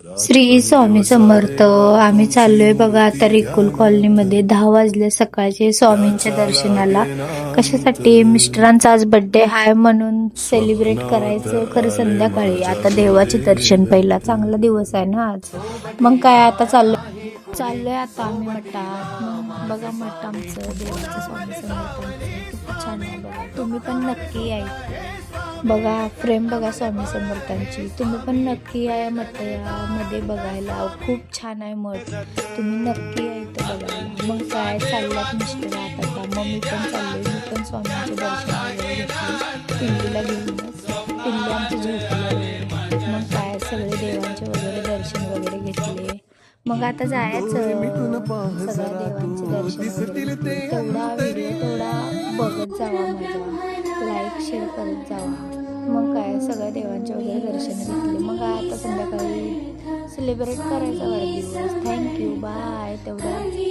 श्री स्वामी समर्थ. आम्ही चाललोय बघा आता रिकुल कॉलनीमध्ये. 10 वाजले सकाळचे स्वामींच्या दर्शनाला. कशासाठी? मिस्टरांचा आज बर्थडे हाय म्हणून सेलिब्रेट करायचं. खरं संध्याकाळी. आता देवाचे दर्शन पहिला. चांगला दिवस आहे ना आज. मग काय आता चाललोय आता आम्ही मठात. मग बघा मठ आमचं देवाचं स्वामी समर्थांचं खूप छान आहे बघा. तुम्ही पण नक्की यायचं. बघा फ्रेम बघा स्वामी समर्थांची. तुम्ही पण नक्की या मठामध्ये बघायला. खूप छान आहे मठ. तुम्ही नक्की या इथं बघायला. मग काय चाललात मिस्टर आता. मग मी पण चाललोय. मी पण स्वामींचे दर्शन वगैरे घेतले पिल्लीला घेऊनच. पिल्ली आमची झोपली. मग काय सगळे देवांचे वगैरे दर्शन वगैरे घेतले. मग आता जायचं सगळ्या देवांचे दर्शन वगैरे घेतले. तेवढा व्हिडिओ तेवढा बघत जावा माझा. लाईक शेअर करत जावा. मग काय सगळ्या देवांचे वगैरे दर्शन घेतले. मग आता संध्याकाळी सेलिब्रेट करायचा वाढदिवस. Thank you bye. तेवढा